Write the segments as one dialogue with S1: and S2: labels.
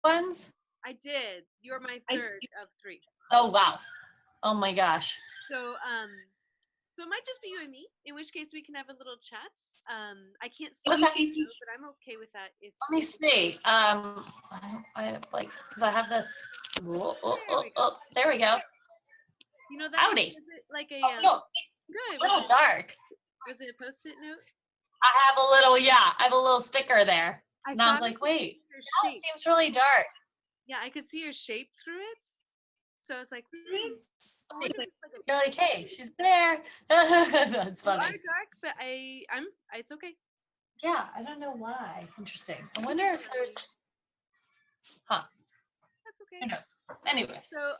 S1: ones?
S2: I did. You're my third of 3.
S1: Oh, wow. Oh my gosh.
S2: So so it might just be you and me, in which case we can have a little chat. I can't see
S1: Okay.
S2: you, but I'm okay with that. If
S1: Let me see. I have like, because I have this. There we go.
S2: you know that
S1: Howdy.
S2: was it like a good.
S1: A little dark.
S2: Was it a post-it note?
S1: I have a little sticker there. And I was like, wait,
S2: that
S1: it seems really dark.
S2: Yeah, I could see your shape through it. So I was like,
S1: You're like, hey, she's there. That's funny.
S2: You are dark, but it's okay.
S1: Yeah, I don't know why. Interesting. I wonder if there's,
S2: That's okay.
S1: Who knows? Anyway.
S2: So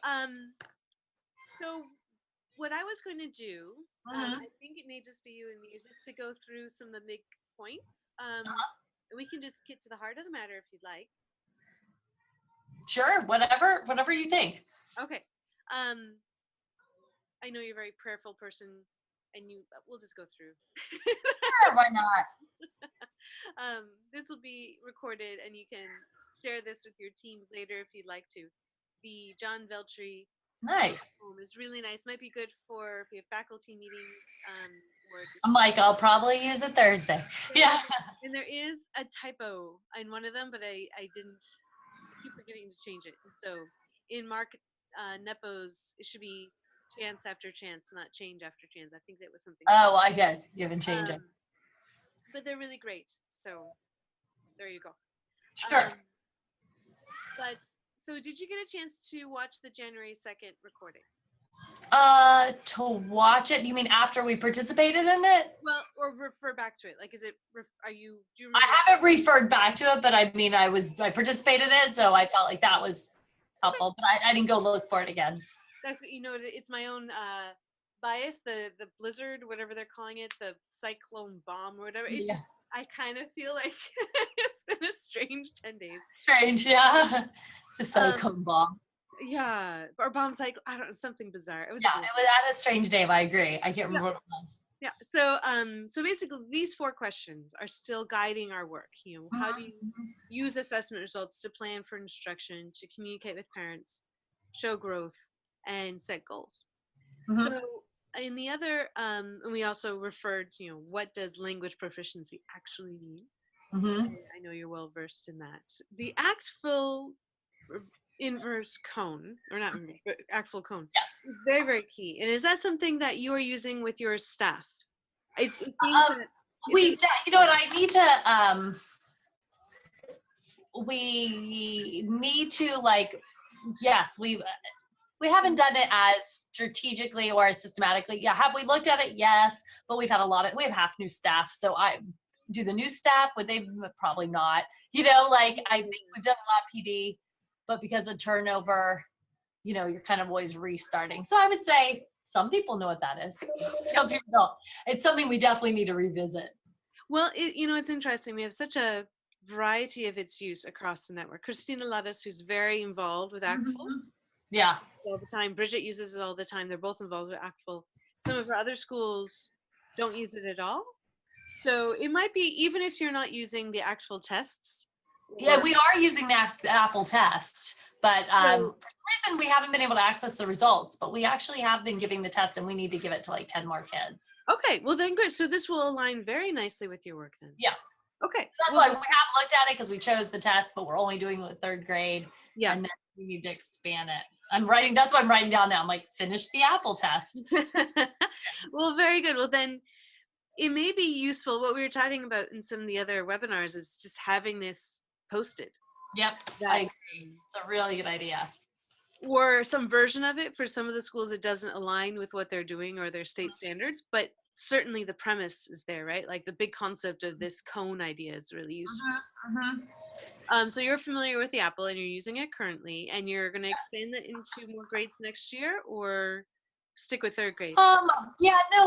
S2: what I was going to do, I think it may just be you and me, is just to go through some of the big points. We can just get to the heart of the matter if you'd like.
S1: Sure, whatever you think.
S2: Okay. I know you're a very prayerful person, and we'll just go through.
S1: Sure, why not?
S2: This will be recorded, and you can share this with your teams later if you'd like to. The John Veltri
S1: Nice.
S2: poem is really nice. Might be good for if you have faculty meetings.
S1: I'm like, I'll probably use it Thursday. Yeah.
S2: And there is a typo in one of them, but I keep forgetting to change it. And so in Mark Nepo's, it should be chance after chance, not change after chance. I think that was something.
S1: Oh, I get it. You haven't changed it.
S2: But they're really great. So there you go.
S1: Sure.
S2: But so did you get a chance to watch the January 2nd recording?
S1: To watch it? You mean after we participated in it?
S2: Well, or refer back to it. Like, do you remember?
S1: I haven't referred back to it, but I mean, I participated in it, so I felt like that was helpful, but I didn't go look for it again.
S2: That's, it's my own bias, the blizzard, whatever they're calling it, the cyclone bomb or whatever. It just, I kind of feel like it's been a strange 10 days.
S1: Strange, yeah. The cyclone bomb.
S2: Yeah, or bomb cycle. I don't know, something bizarre. It was
S1: at a strange name. I agree. I can't remember what it was.
S2: Yeah. So basically, these 4 questions are still guiding our work. How do you use assessment results to plan for instruction, to communicate with parents, show growth, and set goals? So in the other, and we also referred, what does language proficiency actually mean? I know you're well versed in that. The ACTFL inverse cone, or not inverse, but ACTFL cone, is very, very key. And is that something that you are using with your staff? It seems that
S1: I need to, we need to, like, yes, we haven't done it as strategically or as systematically. Yeah, have we looked at it? Yes, but we have half new staff. So do the new staff, would they? Probably not. I think we've done a lot of PD, but because of turnover, you're kind of always restarting. So I would say some people know what that is. Some people don't. It's something we definitely need to revisit.
S2: Well, it's interesting. We have such a variety of its use across the network. Christina Ludis, who's very involved with ACTFL.
S1: Yeah.
S2: All the time. Bridget uses it all the time. They're both involved with ACTFL. Some of our other schools don't use it at all. So it might be, even if you're not using the actual tests.
S1: Yeah, we are using the Apple test, but for some reason we haven't been able to access the results, but we actually have been giving the test and we need to give it to like 10 more kids.
S2: Okay, well then good. So this will align very nicely with your work then.
S1: Yeah.
S2: Okay.
S1: That's why we have looked at it, because we chose the test, but we're only doing it with 3rd grade.
S2: Yeah.
S1: And then we need to expand it. That's what I'm writing down now. I'm like, finish the Apple test.
S2: Well, very good. Well, then it may be useful. What we were talking about in some of the other webinars is just having this posted.
S1: Yep, I agree. It's a really good idea.
S2: Or some version of it for some of the schools it doesn't align with what they're doing or their state standards, but certainly the premise is there, right? Like the big concept of this cone idea is really useful. So you're familiar with the Apple and you're using it currently, and you're going to expand that into more grades next year, or stick with 3rd grade?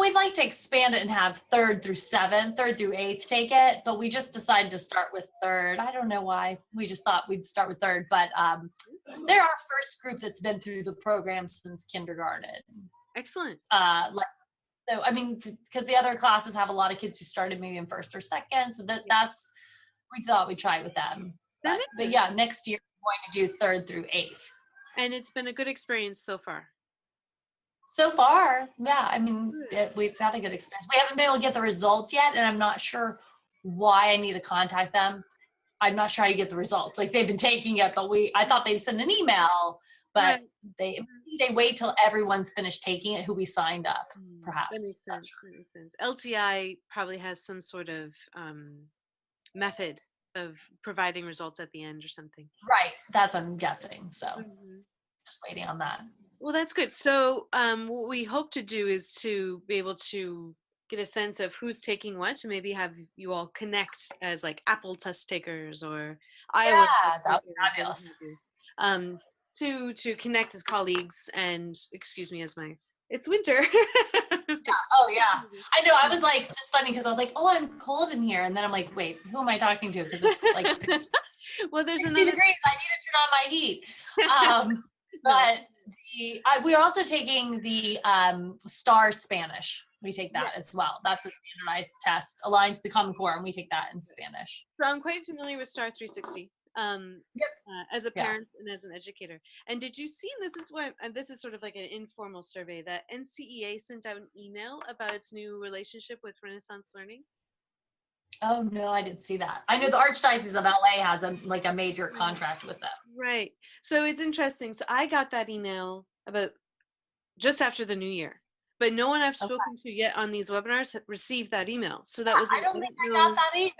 S1: We'd like to expand it and have 3rd through 8th take it, but we just decided to start with 3rd. I don't know why. We just thought we'd start with 3rd, but they're our first group that's been through the program since kindergarten.
S2: Excellent.
S1: Because the other classes have a lot of kids who started maybe in 1st or 2nd, so that's we thought we'd try with them. But yeah, next year going to do 3rd through 8th.
S2: And it's been a good experience so far.
S1: So far, yeah, I mean,
S2: Good.
S1: we've had a good experience. We haven't been able to get the results yet, and I'm not sure why I need to contact them. I'm not sure how you get the results. Like, they've been taking it, but I thought they'd send an email, but
S2: Right.
S1: they wait till everyone's finished taking it who we signed up,
S2: That
S1: perhaps.
S2: makes
S1: Not
S2: sense.
S1: sure.
S2: That makes sense. LTI probably has some sort of method of providing results at the end or something.
S1: Right, that's what I'm guessing. So
S2: Mhm.
S1: just waiting on that.
S2: Well, that's good. So, what we hope to do is to be able to get a sense of who's taking what, and maybe have you all connect as like Apple test takers or Iowa
S1: Yeah,
S2: test
S1: that would be
S2: takers, what
S1: fabulous.
S2: have you. To connect as colleagues and excuse me as my it's winter.
S1: Oh yeah, I know. I was like, just funny because I was like, oh, I'm cold in here, and then I'm like, wait, who am I talking to? Because it's like 60,
S2: Well, there's
S1: 60
S2: another.
S1: degrees. I need to turn on my heat.
S2: No.
S1: But we're also taking the STAR Spanish. We take that
S2: Yeah.
S1: as well. That's a standardized test aligned to the Common Core, and we take that in Spanish.
S2: So I'm quite familiar with Star 360
S1: Yep.
S2: as a
S1: Yeah.
S2: parent and as an educator. And did you see, and this is what, and this is sort of like an informal survey, that NCEA sent out an email about its new relationship with Renaissance Learning?
S1: Oh no, I didn't see that. I know the Archdiocese of LA has a major contract with them.
S2: Right. So it's interesting. So I got that email about just after the new year, but no one I've
S1: Okay.
S2: spoken to yet on these webinars received that email. So that
S1: Yeah,
S2: was,
S1: I don't think I got that email.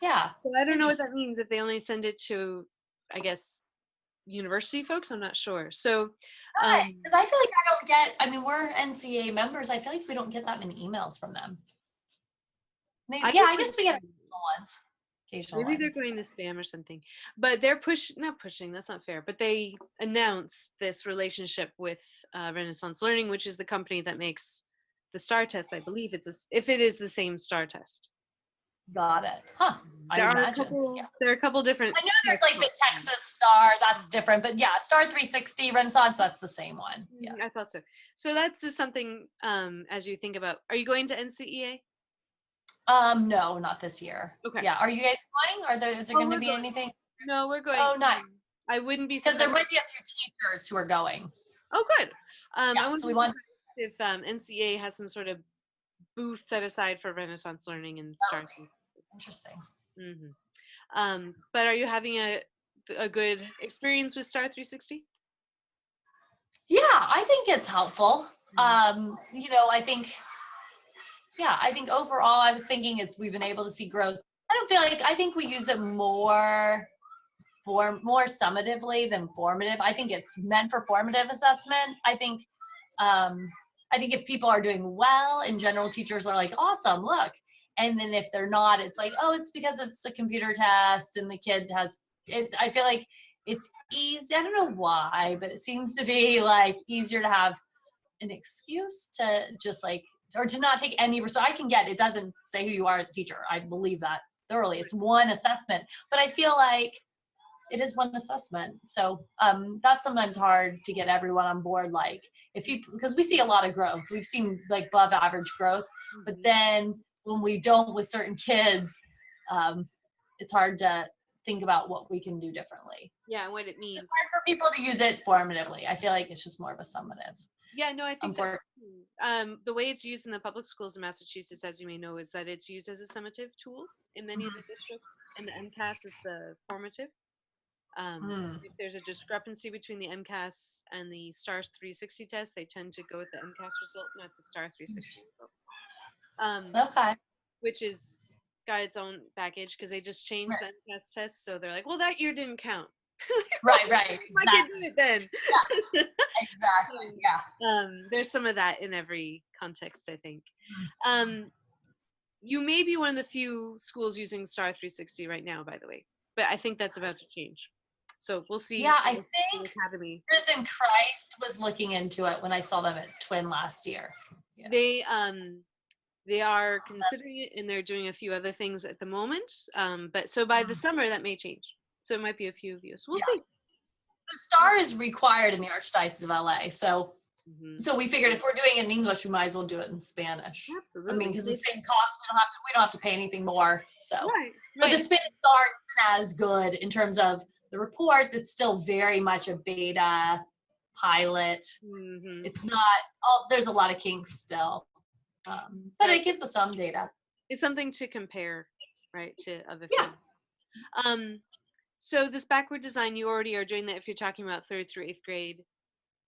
S1: Yeah.
S2: So I don't know what
S1: Interesting.
S2: that means if they only send it to, I guess, university folks. I'm not sure. So,
S1: Right. Because I feel like I don't get, I mean, we're NCA members. I feel like we don't get that many emails from them. Maybe,
S2: I
S1: yeah,
S2: get
S1: I guess we get occasional
S2: maybe
S1: ones.
S2: they're going to spam or something. But they're not pushing, that's not fair. But they announced this relationship with Renaissance Learning, which is the company that makes the STAR test. I believe if it is the same STAR test.
S1: Got it. Huh. I
S2: There are
S1: imagine.
S2: there are a couple different.
S1: I know there's like the Texas Star, that's different, but yeah, Star 360 Renaissance, that's the same one. Yeah.
S2: I thought so. So that's just something as you think about. Are you going to NCEA?
S1: No, not this year.
S2: Okay.
S1: Yeah. Are you guys going? Is there going to be anything?
S2: No, we're going.
S1: Oh, nice.
S2: I wouldn't be
S1: because there might be a few teachers who are going.
S2: Oh, good.
S1: Yeah, so we want
S2: if NCEA has some sort of booth set aside for Renaissance Learning and start.
S1: Interesting.
S2: But are you having a good experience with Star 360?
S1: Yeah, I think it's helpful. You know, I think overall, I was thinking we've been able to see growth. I think we use it more summatively than formative. I think it's meant for formative assessment. I think if people are doing well in general, teachers are like, awesome, look. And then if they're not, it's like, oh, it's because it's a computer test and the kid has it. I feel like it's easy. I don't know why, but it seems to be like easier to have an excuse to just like, or to not take any risk. So I can get, it doesn't say who you are as a teacher. I believe that thoroughly. It's one assessment, but I feel like it is one assessment. So that's sometimes hard to get everyone on board. Like because we see a lot of growth. We've seen like above average growth, but then when we don't with certain kids, it's hard to think about what we can do differently.
S2: Yeah, what it means.
S1: It's hard for people to use it formatively. I feel like it's just more of a summative.
S2: Yeah, no, I think the way it's used in the public schools in Massachusetts, as you may know, is that it's used as a summative tool in many of the districts, and the MCAS is the formative. If there's a discrepancy between the MCAS and the STAR 360 test, they tend to go with the MCAS result, not the STAR 360 result.
S1: Okay.
S2: Which is got its own baggage because they just changed the MCAS test, so they're like, well, that year didn't count.
S1: Right.
S2: I can do it then.
S1: Yeah, exactly. Yeah.
S2: There's some of that in every context, I think. You may be one of the few schools using STAR 360 right now, by the way, but I think that's about to change. So we'll see.
S1: Yeah, I think
S2: Academy.
S1: Risen Christ was looking into it when I saw them at Twin last year. Yeah.
S2: They are considering it, and they're doing a few other things at the moment. But so by the summer that may change. So it might be a few of you. So we'll see.
S1: The STAR is required in the Archdiocese of LA. So we figured if we're doing it in English, we might as well do it in Spanish.
S2: Absolutely.
S1: I mean, because the same cost, we don't have to pay anything more. So,
S2: right.
S1: But the Spanish STAR isn't as good in terms of the reports, it's still very much a beta pilot.
S2: Mm-hmm.
S1: It's not, there's a lot of kinks still, but it gives us some data.
S2: It's something to compare, right, to other
S1: Yeah.
S2: things. So this backward design, you already are doing that if you're talking about 3rd through 8th grade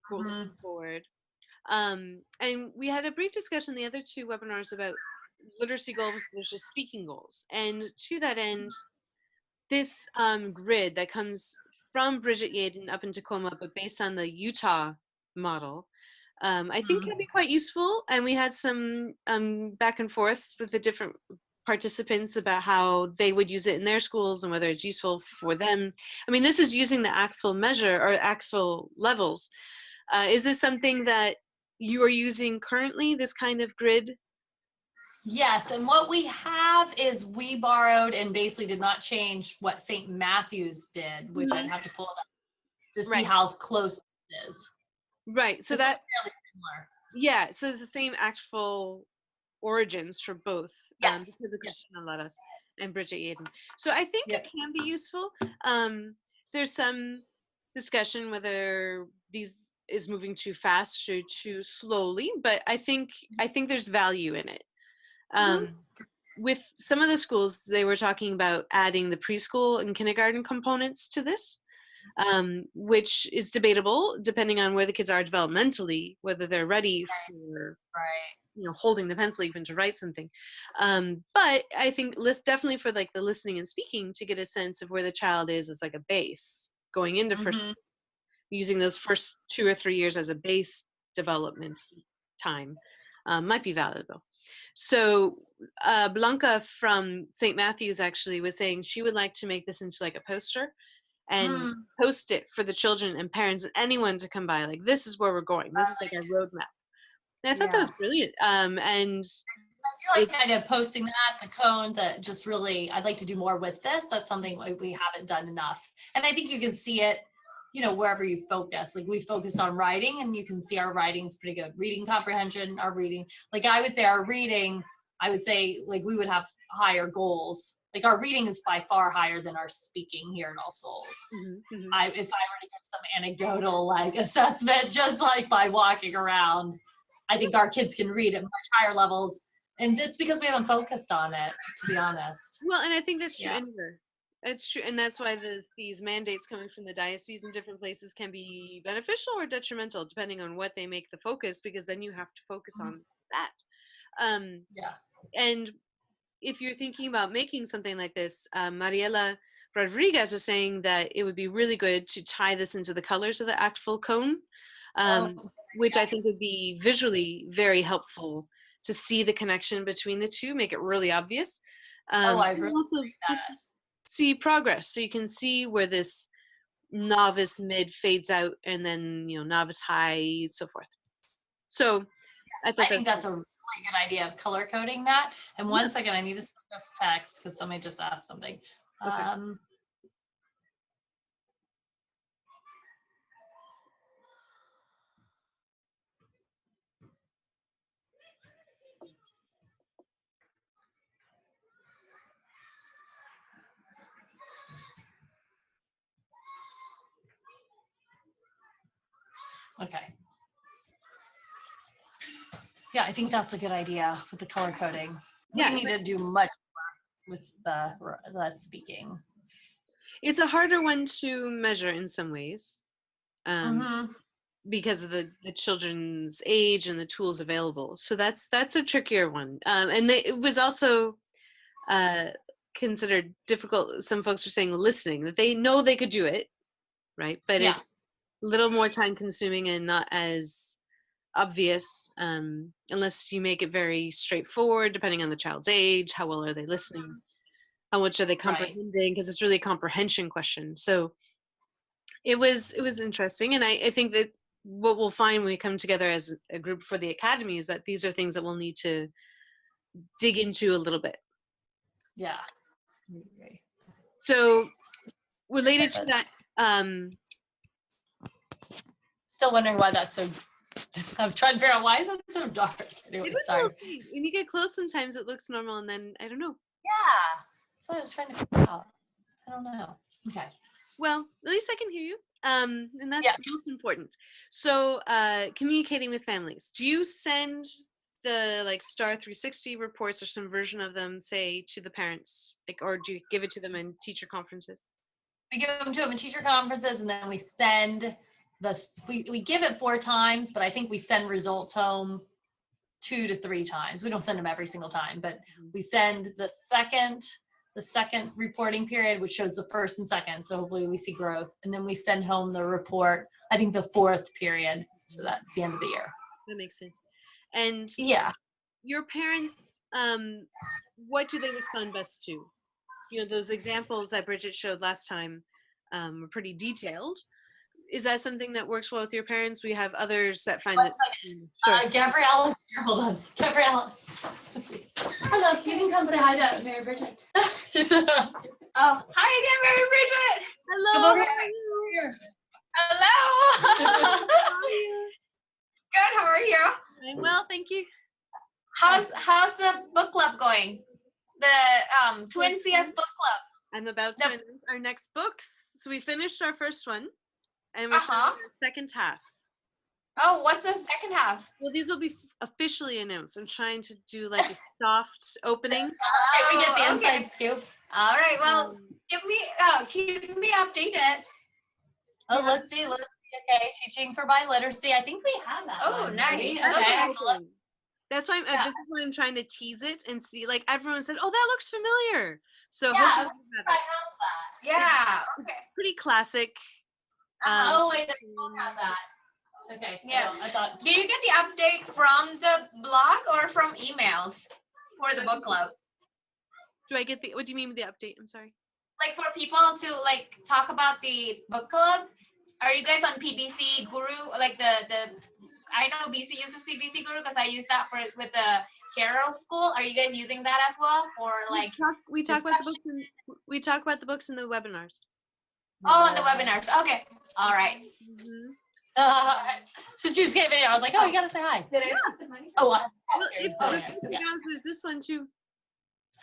S2: going forward. And we had a brief discussion the other 2 webinars about literacy goals versus speaking goals. And to that end, this grid that comes from Bridget Yaden up in Tacoma, but based on the Utah model, I think can be quite useful. And we had some back and forth with the different participants about how they would use it in their schools and whether it's useful for them. I mean, this is using the ACTFL measure or ACTFL levels. Is this something that you are using currently, this kind of grid?
S1: Yes, and what we have is we borrowed and basically did not change what St. Matthew's did, which I'd have to pull it up to see how close it is.
S2: Right, so
S1: this
S2: that's
S1: fairly similar.
S2: Yeah, so it's the same ACTFL origins for both, because of Christina Lettuce and Bridget Yaden. So I think it can be useful. There's some discussion whether these is moving too fast or too slowly, but I think there's value in it. With some of the schools, they were talking about adding the preschool and kindergarten components to this, which is debatable depending on where the kids are developmentally, whether they're ready for holding the pencil even to write something. But I think definitely for like the listening and speaking, to get a sense of where the child is as like a base going into first, using those first 2 or 3 years as a base development time might be valuable. So Blanca from St. Matthew's actually was saying she would like to make this into like a poster and post it for the children and parents and anyone to come by, like, this is where we're going, this is like our roadmap. And I thought that was brilliant. And
S1: I do like kind of posting that, the cone, that just really, I'd like to do more with this. That's something we haven't done enough. And I think you can see it, wherever you focus. Like we focused on writing, and you can see our writing is pretty good. Reading comprehension, our reading, like I would say our reading, like we would have higher goals. Like our reading is by far higher than our speaking here in All Souls. If I were to give some anecdotal like assessment, just like by walking around, I think our kids can read at much higher levels. And it's because we haven't focused on it, to be honest.
S2: Well, and I think that's true anywhere. It's true. And that's why these mandates coming from the diocese in different places can be beneficial or detrimental, depending on what they make the focus, because then you have to focus on that. And if you're thinking about making something like this, Mariela Rodriguez was saying that it would be really good to tie this into the colors of the ACTFL cone, which I think would be visually very helpful to see the connection between the two, make it really obvious.
S1: I really
S2: also just see progress, so you can see where this novice mid fades out, and then novice high, so forth. So I
S1: think that's a really good idea of color coding that. And one second, I need to send this text because somebody just asked something. Okay. Yeah, I think that's a good idea with the color coding. We need to do much more with the speaking.
S2: It's a harder one to measure in some ways, because of the children's age and the tools available. So that's a trickier one. And it was also considered difficult. Some folks were saying listening, that they know they could do it, right? But it's a little more time consuming and not as obvious, unless you make it very straightforward, depending on the child's age, how well are they listening, how much are they comprehending, because it's really a comprehension question. So it was interesting, and I think that what we'll find when we come together as a group for the academy is that these are things that we'll need to dig into a little bit.
S1: Yeah.
S2: So related to that,
S1: still wondering why that's so. I was trying to figure out why is it so dark. Anyway, sorry.
S2: When you get close, sometimes it looks normal, and then I don't know.
S1: Yeah, so I was trying to figure out. I don't know. Okay.
S2: Well, at least I can hear you. And that's
S1: Yeah.
S2: most important. So, communicating with families. Do you send the like Star 360 reports or some version of them, say, to the parents, like, or do you give it to them in teacher conferences?
S1: We give them to them in teacher conferences, and then we send we give it 4 times, but I think we send results home 2 to 3 times. We don't send them every single time, but we send the second reporting period, which shows the first and second. So hopefully we see growth. And then we send home the report, I think the 4th period. So that's the end of the year.
S2: That makes sense. And
S1: Yeah.
S2: your parents, what do they respond best to? You know, those examples that Bridget showed last time were pretty detailed. Is that something that works well with your parents? We have others that find
S1: One
S2: that.
S1: second.
S2: Sure.
S1: Gabrielle is here. Hold on. Gabrielle. Let's see. Hello. You can come say hi to Mary Bridget.
S3: Oh, hi again, Mary Bridget.
S2: Hello.
S1: over
S2: how
S1: here.
S2: are you?
S1: Here.
S3: Hello.
S2: How are you?
S3: Good. How are you?
S2: I'm well, thank you.
S3: How's the book club going? The Twin CS book club.
S2: I'm about to
S3: No.
S2: announce our next books. So we finished our first one, and we're starting our second half.
S3: Oh, what's the second half?
S2: Well, these will be officially announced. I'm trying to do like a soft opening.
S1: Okay, we get the
S3: Oh,
S1: inside
S3: okay.
S1: scoop.
S3: All right. Well,
S2: Um,
S3: keep me updated.
S1: Oh, let's see. Let's see. Okay, teaching for biliteracy. I think we have that.
S3: Oh,
S1: one,
S3: nice.
S1: maybe.
S3: Okay.
S1: Okay. I have to look.
S2: That's why
S1: Yeah.
S2: this is why I'm trying to tease it and see. Like everyone said, "Oh, that looks familiar." So
S1: Yeah,
S2: hopefully we have
S1: I
S2: it.
S1: have that.
S3: Yeah. Okay.
S2: Pretty classic.
S1: Oh wait, I don't have that. Okay.
S3: Yeah.
S1: well, I thought.
S3: Do you get the update from the blog or from emails for the book club?
S2: Do I get the? What do you mean with the update? I'm sorry.
S3: Like for people to like talk about the book club? Are you guys on PBC Guru? Like the I know BC uses PBC Guru because I use that for with the Carroll School. Are you guys using that as well for like?
S2: We talk about the books and we talk about the books in the webinars.
S3: Oh, on the webinars. Okay. All right.
S2: Mm-hmm.
S1: Since you just gave it, I was like, oh, you gotta say hi.
S3: Did I put the money?
S1: Oh,
S2: Well,
S1: here.
S2: if
S1: Oh,
S2: if
S1: yeah.
S2: goes, there's this one too.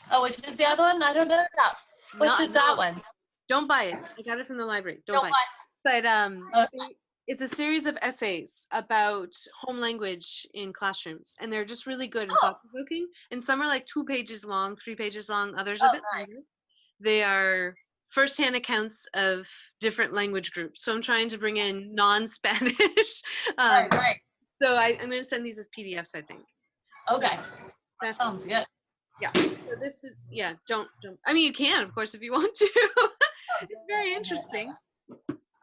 S1: Oh, which is the other one? I don't know. Which is that one?
S2: Don't buy it. I got it from the library. Don't
S1: No,
S2: buy it.
S1: what?
S2: But
S1: Okay.
S2: it's a series of essays about home language in classrooms, and they're just really good and
S1: Oh.
S2: thought-provoking. And some are like 2 pages long, 3 pages long. Others a
S1: Oh,
S2: bit
S1: nice.
S2: longer. They are firsthand accounts of different language groups. So I'm trying to bring in non-Spanish.
S1: Right.
S2: So I'm going to send these as PDFs, I think.
S1: Okay. That
S2: That's
S1: sounds good.
S2: Yeah. So this is, yeah, don't. I mean, you can, of course, if you want to. It's very interesting.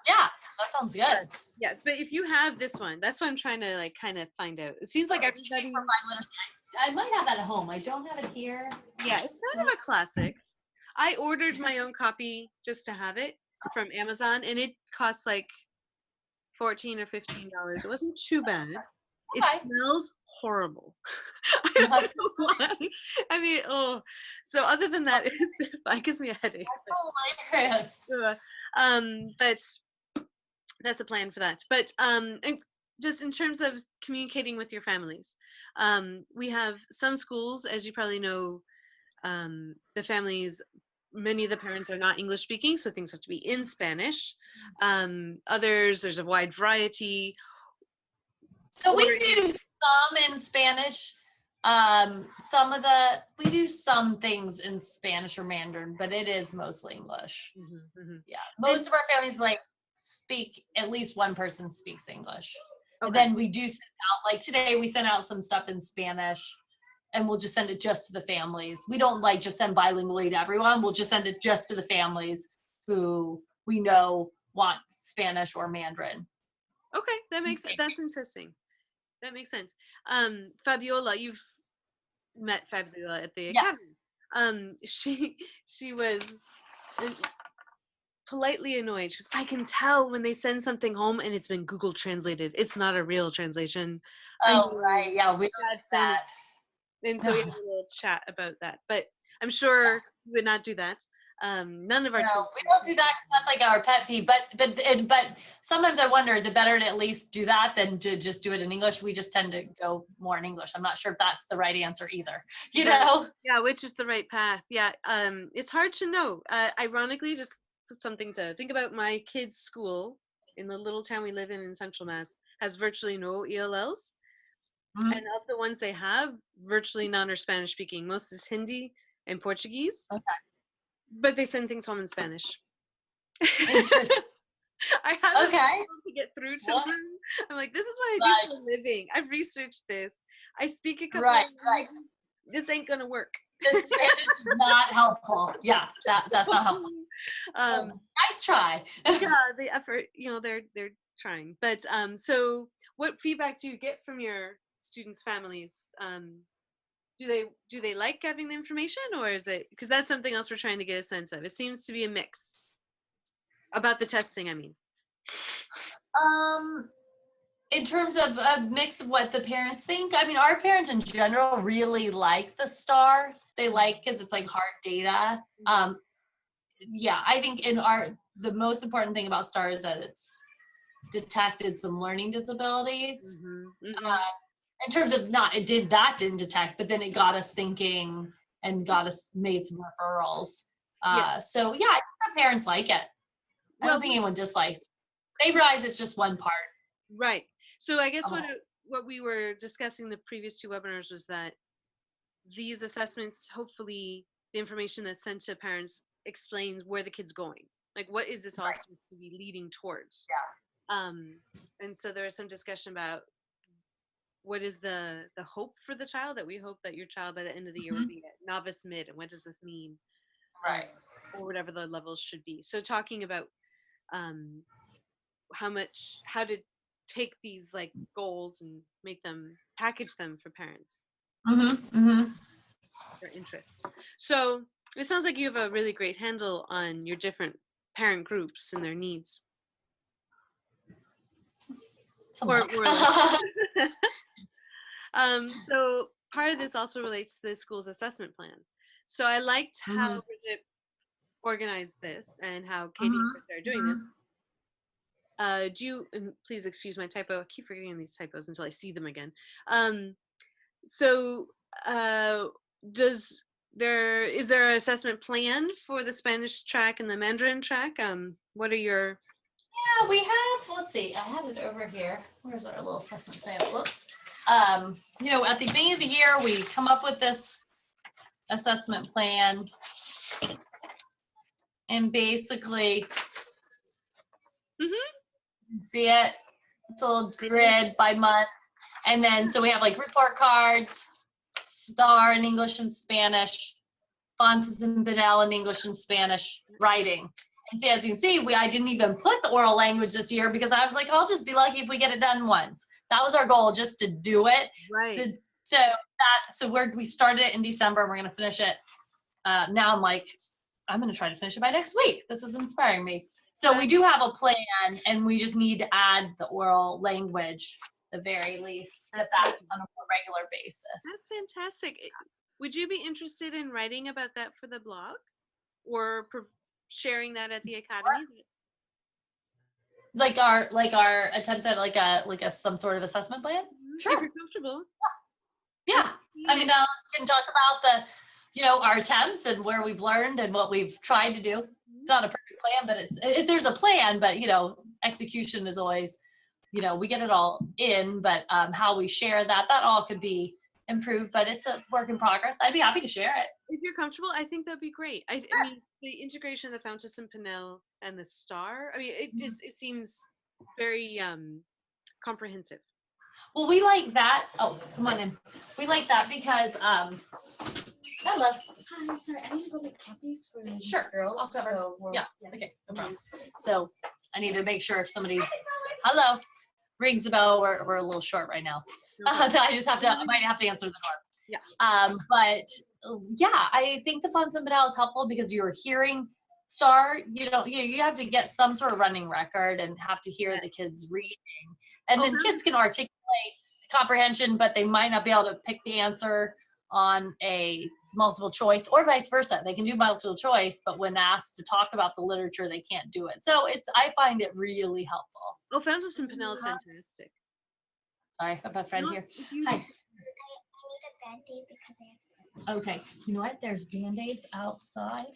S1: Yeah, that sounds good.
S2: Yes, but if you have this one, that's what I'm trying to like kind of find out. It seems like
S1: Teaching
S2: everybody.
S1: for biliteracy. I might have that at home. I don't have it here.
S2: Yeah, it's kind of a classic. I ordered my own copy just to have it from Amazon, and it costs like $14 or $15. It wasn't too bad. It
S1: Okay.
S2: smells horrible. I don't know why. I mean, oh. So other than that, it gives me a headache.
S1: Hilarious.
S2: But that's a plan for that. But and just in terms of communicating with your families, we have some schools, as you probably know, the families, many of the parents are not English speaking, so things have to be in Spanish. Others, there's a wide variety.
S1: So we do some in Spanish. We do some things in Spanish or Mandarin, but it is mostly English. Yeah. Most of our families like speak, at least one person speaks English. And then we do send out, like today we sent out some stuff in Spanish, and we'll just send it just to the families. We don't like just send bilingually to everyone. We'll just send it just to the families who we know want Spanish or Mandarin.
S2: Okay, that's interesting. That makes sense. Fabiola, you've met Fabiola at the academy. She was politely annoyed. She goes, I can tell when they send something home and it's been Google translated. It's not a real translation.
S1: Oh, right. Yeah, we don't do that.
S2: And so we had a little chat about that. But I'm sure you would not do that. None of our
S1: we don't do that. That's like our pet peeve. But sometimes I wonder, is it better to at least do that than to just do it in English? We just tend to go more in English. I'm not sure if that's the right answer either. You know?
S2: Yeah, which is the right path. Yeah. It's hard to know. Ironically, just something to think about. My kids' school in the little town we live in Central Mass has virtually no ELLs.
S1: Mhm.
S2: And of the ones they have, virtually none are Spanish speaking. Most is Hindi and Portuguese.
S1: Okay.
S2: But they send things home in Spanish.
S1: Interesting.
S2: I haven't been
S1: Okay.
S2: able to get through to
S1: What?
S2: them. I'm like, this is what I do for a living. I've researched this. I speak a couple
S1: Right,
S2: of
S1: right.
S2: This ain't gonna work.
S1: The Spanish is not helpful. Yeah, that's not helpful. Nice try.
S2: Yeah, the effort, they're trying. But so what feedback do you get from your students' families? Do they like having the information, or is it, because that's something else we're trying to get a sense of? It seems to be a mix about the testing, I mean.
S1: In terms of a mix of what the parents think, I mean, our parents in general really like the STAR. They like, because it's like hard data. Yeah, I think the most important thing about STAR is that it's detected some learning disabilities. In terms of didn't detect, but then it got us thinking and made some referrals. So yeah, I think the parents like it. I don't think anyone dislikes. They realize it's just one part.
S2: Right. So I guess what we were discussing the previous two webinars was that these assessments, hopefully the information that's sent to parents explains where the kid's going. Like, what is this all supposed to be leading towards? Yeah. And so there was some discussion about what is the hope for the child, that we hope that your child by the end of the year will be at novice mid, and what does this mean?
S1: Right.
S2: Or whatever the levels should be. So talking about how to take these like goals and package them for parents. Their interest. So it sounds like you have a really great handle on your different parent groups and their needs. So part of this also relates to the school's assessment plan. So I liked how Bridget organized this and how Katie and Chris are doing this. And please excuse my typo. I keep forgetting these typos until I see them again. Is there an assessment plan for the Spanish track and the Mandarin track? What are your?
S1: Yeah, we have. Let's see. I had it over here. Where's our little assessment plan? Look. At the beginning of the year, we come up with this assessment plan, and basically, see it. It's a little grid by month, and then so we have like report cards, STAR in English and Spanish, Fontes and Pinel in English and Spanish, writing. And see, as you can see, I didn't even put the oral language this year because I was like, I'll just be lucky if we get it done once. That was our goal, just to do it.
S2: Right.
S1: We started it in December. We're going to finish it. Now I'm like, I'm going to try to finish it by next week. This is inspiring me. So we do have a plan, and we just need to add the oral language, the very least, at that on a more regular basis.
S2: That's fantastic. Would you be interested in writing about that for the blog, or sharing that at the academy?
S1: Like our attempts at like a some sort of assessment plan. Sure.
S2: If you're comfortable.
S1: Yeah. I mean, can talk about our attempts and where we've learned and what we've tried to do. It's not a perfect plan, but there's a plan, but execution is always, we get it all in, but how we share that all could be improved, but it's a work in progress. I'd be happy to share it.
S2: If you're comfortable, I think that'd be great. I mean, the integration of the Fontes and Pinel and the STAR, I mean, it seems very comprehensive.
S1: Well, we like that. Oh, come on in. We like that because hello.
S4: Hi, sorry, I need to go make copies for these
S1: Sure,
S4: girls.
S1: I'll cover.
S4: So
S1: Yeah, okay, no problem. So I need to make sure if somebody, hello, rings the bell. We're a little short right now. I might have to answer the door.
S2: Yeah.
S1: But yeah, I think the Fontes and Pinel is helpful because you're hearing STAR. You have to get some sort of running record and have to hear the kids reading, and then kids can articulate comprehension, but they might not be able to pick the answer on a multiple choice, or vice versa. They can do multiple choice, but when asked to talk about the literature, they can't do it. So I find it really helpful.
S2: Oh, Fontes and Pinel is fantastic.
S1: Sorry, I have a friend here. Hi.
S4: I need a Band-Aid because I have some.
S1: Okay, you know what? There's Band-Aids outside.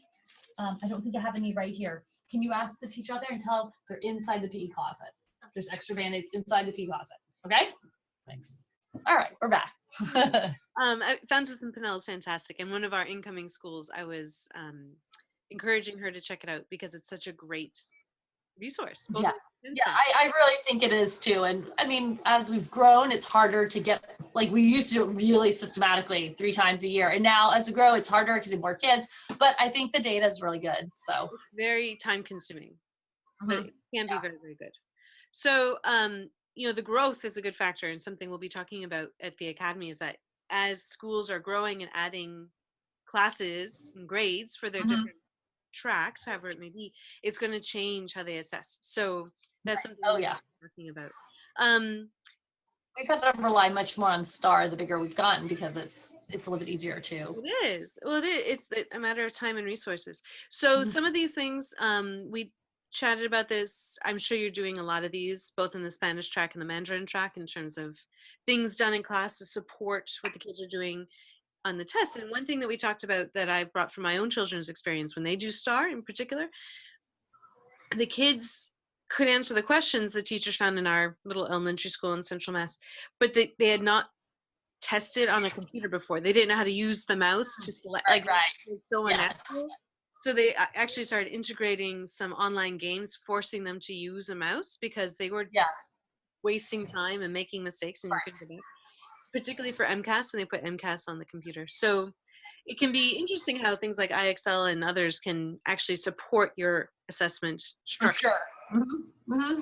S1: I don't think I have any right here. Can you ask the teacher out there and tell them they're inside the PE closet? There's extra Band-Aids inside the PE closet. Okay? Thanks. All right, we're back.
S2: Fountas and Pinnell is fantastic. And one of our incoming schools, I was encouraging her to check it out because it's such a great resource. both
S1: Yeah.
S2: in and
S1: Yeah,
S2: STEM.
S1: I really think it is too. And I mean, as we've grown, it's harder to get, like we used to do it really systematically 3 times a year. And now as we grow, it's harder because you have more kids. But I think the data is really good. So
S2: It's very time consuming, but
S1: Mhm.
S2: it can be very, very good. So, the growth is a good factor, and something we'll be talking about at the academy is that as schools are growing and adding classes and grades for their
S1: Mhm.
S2: different tracks, however it may be, it's going to change how they assess. So that's something
S1: Oh,
S2: we'll
S1: yeah.
S2: be talking about. Um,
S1: We've had to rely much more on STAR the bigger we've gotten because it's a little bit easier too.
S2: It is. Well, it is. It's a matter of time and resources. So
S1: Mhm.
S2: some of these things, we chatted about this. I'm sure you're doing a lot of these, both in the Spanish track and the Mandarin track, in terms of things done in class to support what the kids are doing on the test. And one thing that we talked about that I brought from my own children's experience when they do STAR in particular, the kids could answer the questions the teachers found in our little elementary school in Central Mass, but they had not tested on a computer before. They didn't know how to use the mouse to select,
S1: Right,
S2: like
S1: right.
S2: it was so
S1: Yes.
S2: unnatural. So they actually started integrating some online games, forcing them to use a mouse because they were
S1: Yeah.
S2: wasting time and making mistakes, and you couldn't go back. Particularly for MCAS, and they put MCAS on the computer. So it can be interesting how things like IXL and others can actually support your assessment
S1: For
S2: structure.
S1: sure.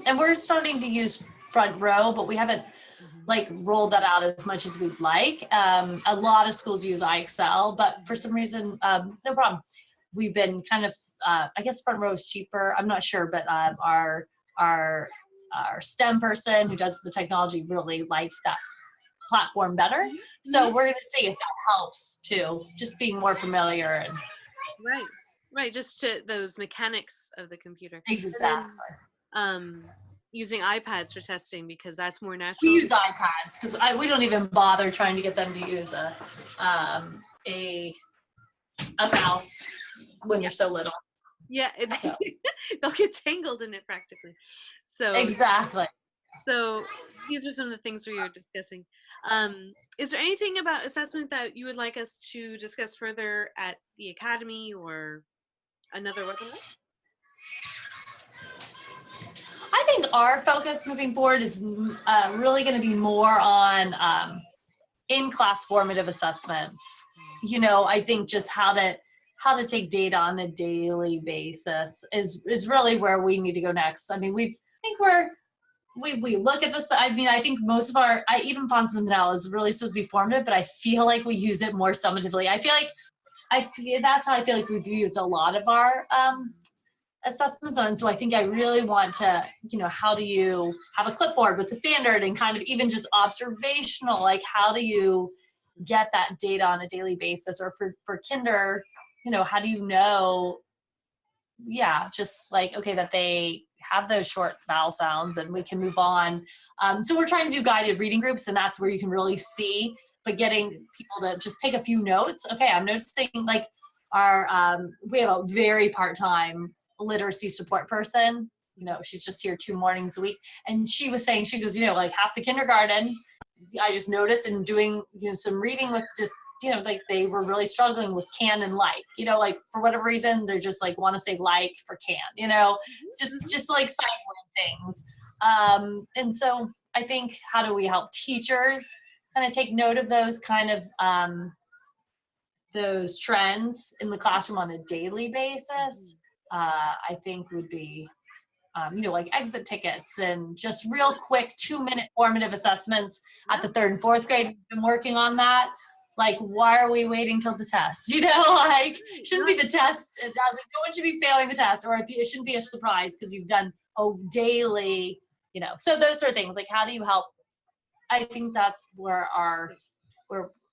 S1: And we're starting to use Front Row, but we haven't like rolled that out as much as we'd like. A lot of schools use IXL, but for some reason, no problem. We've been kind of, I guess Front Row is cheaper. I'm not sure, but our STEM person who does the technology really likes that platform better. So we're going to see if that helps too, just being more familiar. And
S2: Right. Just to those mechanics of the computer.
S1: exactly.
S2: Using iPads for testing because that's more natural.
S1: We use iPads because we don't even bother trying to get them to use a mouse when you're so little.
S2: Yeah,
S1: So.
S2: they'll get tangled in it practically. So
S1: Exactly.
S2: So these are some of the things we were discussing. Is there anything about assessment that you would like us to discuss further at the academy or another webinar?
S1: I think our focus moving forward is really going to be more on in-class formative assessments. I think just how to take data on a daily basis is really where we need to go next. I mean, we look at this. I mean, I think most of even Fountas and Pinnell is really supposed to be formative, but I feel like we use it more summatively. That's how I feel like we've used a lot of our assessments on. So I think I really want to, how do you have a clipboard with the standard and kind of even just observational, like how do you get that data on a daily basis? Or for kinder, how do you know, just like, okay, that they have those short vowel sounds and we can move on. So we're trying to do guided reading groups, and that's where you can really see, but getting people to just take a few notes. Okay, I'm noticing like we have a very part-time literacy support person. She's just here 2 mornings a week. And she was saying, she goes, like half the kindergarten, I just noticed in doing, some reading with just, like they were really struggling with can and like, like for whatever reason, they're just like want to say like for can, just like sight word things. And so I think, how do we help teachers kind of take note of those kind of, those trends in the classroom on a daily basis, I think would be, like exit tickets and just real quick 2-minute formative assessments at the 3rd and 4th grade. We've been working on that. Like, why are we waiting till the test? Shouldn't be the test. I was like, no one should be failing the test, or it shouldn't be a surprise because you've done daily, So those sort of things. Like, how do you help? I think that's where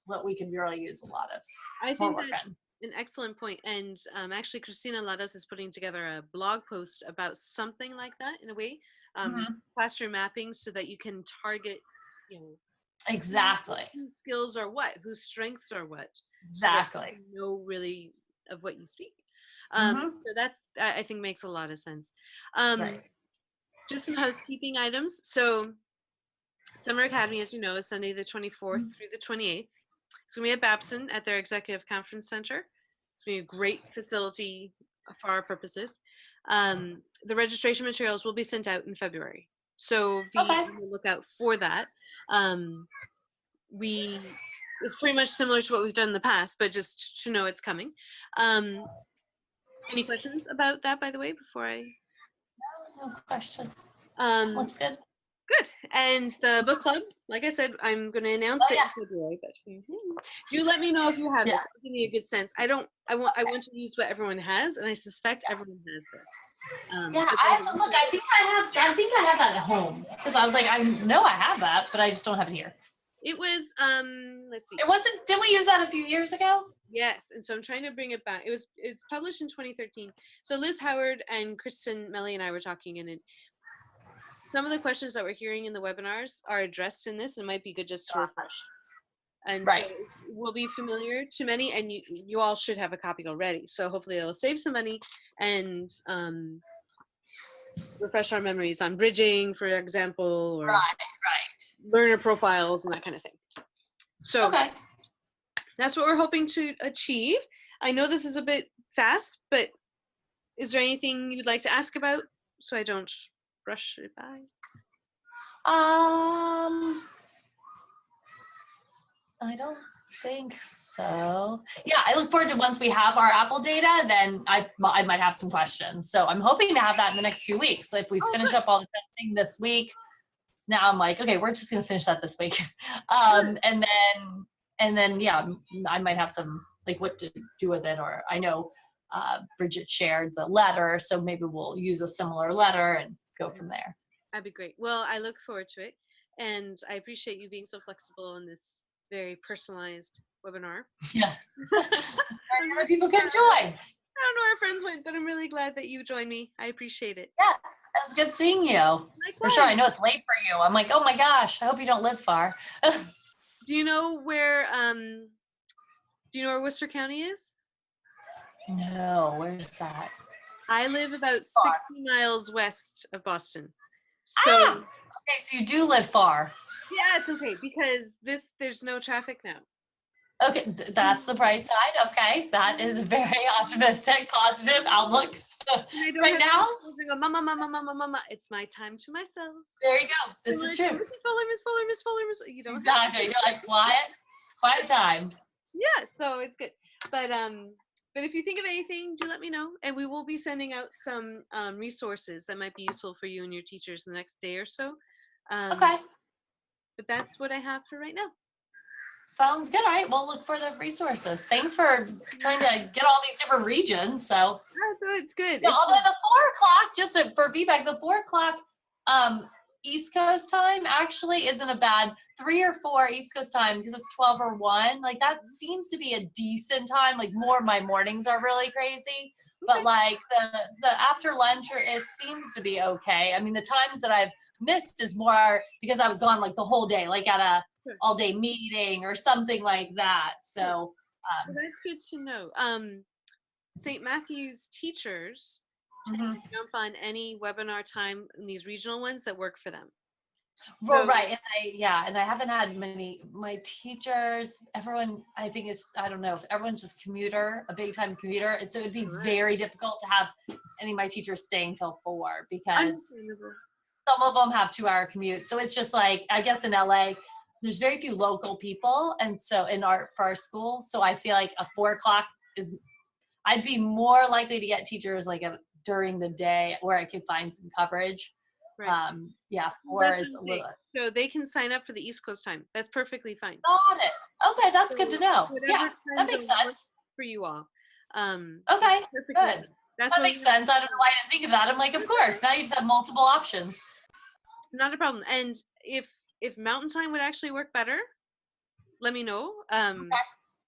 S1: what we can really use a lot of.
S2: I think that's
S1: on.
S2: an excellent point. And actually, Christina Ladas is putting together a blog post about something like that in a way, classroom mapping, so that you can target,
S1: Exactly.
S2: whose skills are what, whose strengths are what.
S1: Exactly.
S2: So that you know really of what you speak. So that's, I think, makes a lot of sense.
S1: Right.
S2: Just some housekeeping items. So Summer Academy, as you know, is Sunday the 24th through the 28th. It's going to be at Babson at their Executive Conference Center. It's going to be a great facility for our purposes. The registration materials will be sent out in February. So be on the lookout for that. It's pretty much similar to what we've done in the past, but just to know it's coming. Any questions about that, by the way, before I?
S1: No questions.
S2: Looks
S1: good.
S2: Good. And the book club, like I said, I'm going to announce it in February. But do let me know if you have this. It'll give me a good sense. I want to use what everyone has, and I suspect everyone has this.
S1: I have to look. I think I have that at home, because I was like, I know I have that, but I just don't have it here.
S2: It was let's see.
S1: It wasn't. Didn't we use that a few years ago?
S2: Yes, and so I'm trying to bring it back. It's published in 2013. So Liz Howard and Kristen Melly and I were talking, and some of the questions that we're hearing in the webinars are addressed in this. It might be good just to refresh. And so it will be familiar to many, and you all should have a copy already. So hopefully it'll save some money and refresh our memories on bridging, for example, or learner profiles and that kind of thing. So that's what we're hoping to achieve. I know this is a bit fast, but is there anything you'd like to ask about so I don't rush it by?
S1: I don't think so. Yeah, I look forward to, once we have our Apple data, then I might have some questions. So I'm hoping to have that in the next few weeks. So if we finish up all the testing this week, now I'm like, okay, we're just gonna finish that this week. And then yeah, I might have some, like, what to do with it, or I know Bridget shared the letter, so maybe we'll use a similar letter and go from there.
S2: That'd be great. Well, I look forward to it, and I appreciate you being so flexible in this very personalized webinar.
S1: Yeah. Other people can join.
S2: I don't know where our friends went, but I'm really glad that you joined me. I appreciate it.
S1: Yes, it was good seeing you.
S2: Likewise.
S1: For sure. I know it's late for you. I'm like, oh my gosh, I hope you don't live far.
S2: Do you know where Worcester County is?
S1: No, where's that?
S2: I live about 60 miles west of Boston. So
S1: okay, so you do live far.
S2: Yeah, it's okay, because there's no traffic now.
S1: Okay, that's the bright side. Okay, that is a very optimistic, positive outlook. Right now,
S2: go, mama, it's my time to myself.
S1: There you go. This is true.
S2: Miss Fuller. You don't
S1: exactly. You're like quiet time.
S2: Yeah, so it's good. But if you think of anything, do let me know, and we will be sending out some resources that might be useful for you and your teachers in the next day or so.
S1: Okay.
S2: But that's what I have for right now.
S1: Sounds good. All right. We'll look for the resources. Thanks for trying to get all these different regions. So
S2: it's good.
S1: Yeah, although the 4 o'clock, just for feedback, the 4 o'clock East Coast time actually isn't a bad 3 or 4 East Coast time, because it's 12 or 1. Like, that seems to be a decent time. Like, more of my mornings are really crazy. But like the after lunch, it seems to be okay. I mean, the times that I've missed is more because I was gone like the whole day, like at a all day meeting or something like that. So
S2: well, that's good to know. St. Matthew's teachers tend to jump on any webinar time in these regional ones that work for them.
S1: Well, right. And I haven't had my teachers, everyone, I think I don't know if everyone's just a big time commuter. So it would be very difficult to have any of my teachers staying till 4, because some of them have 2-hour commutes. So it's just like, I guess in LA, there's very few local people. And so for our school, so I feel like a 4 o'clock I'd be more likely to get teachers like during the day where I could find some coverage.
S2: Right.
S1: 4 is a little.
S2: So they can sign up for the East Coast time. That's perfectly fine.
S1: Got it. Okay, that's good to know. Yeah, that makes sense
S2: for you all.
S1: Okay, good. That makes sense. I don't know why I didn't think of that. I'm like, of course. Now you just have multiple options.
S2: Not a problem. And if Mountain Time would actually work better, let me know.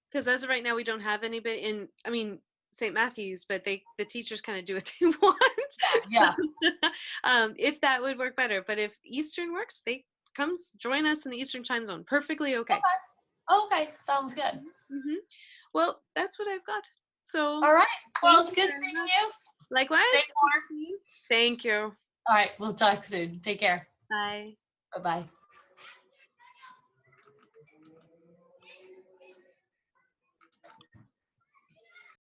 S2: Because as of right now, we don't have anybody in. I mean, St. Matthew's, but the teachers kind of do what they want.
S1: Yeah.
S2: If that would work better, but if Eastern works, they come join us in the Eastern time zone. Perfectly okay.
S1: Okay, sounds good.
S2: Well, that's what I've got. So
S1: All right. Well, it's
S2: Thank you
S1: good
S2: very
S1: seeing
S2: much.
S1: you.
S2: likewise.
S1: Say more.
S2: Thank you.
S1: All right. We'll talk soon. Take care.
S2: Bye.
S1: Bye-bye.